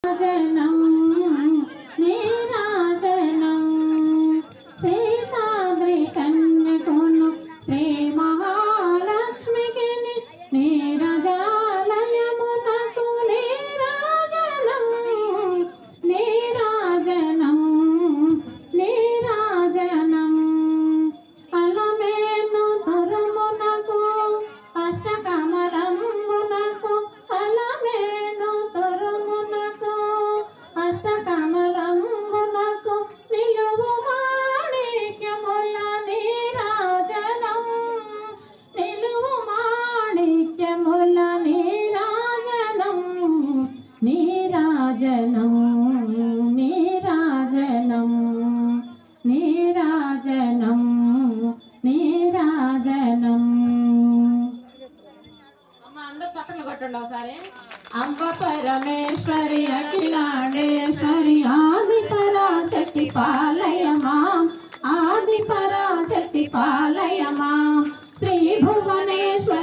నీరాజనం నీరాజనం సీతాద్రి కన్యకును శ్రీ మహాలక్ష్మికి నీరజాలయమునకు నీరాజనం నీరాజనం నీరాజనం అలమేను తురుమునకు అష్టకమలంబునకు అలమేను తురుమునకు అష్టకమలంబునకు నిలువు మాణిక్యముల నీరాజనం నిలువు మాణిక్యముల నీరాజనం నీరాజనం నీరాజనం నీరాజనం నీరాజనం. అమ్మ అందరు చక్కలు కొట్టండి ఒకసారి. అంబ పరమేశ్వరి అఖిలాండేశ్వరి ఆది పరాశక్తి పాలయమా ఆది పరాశక్తి పాలయమా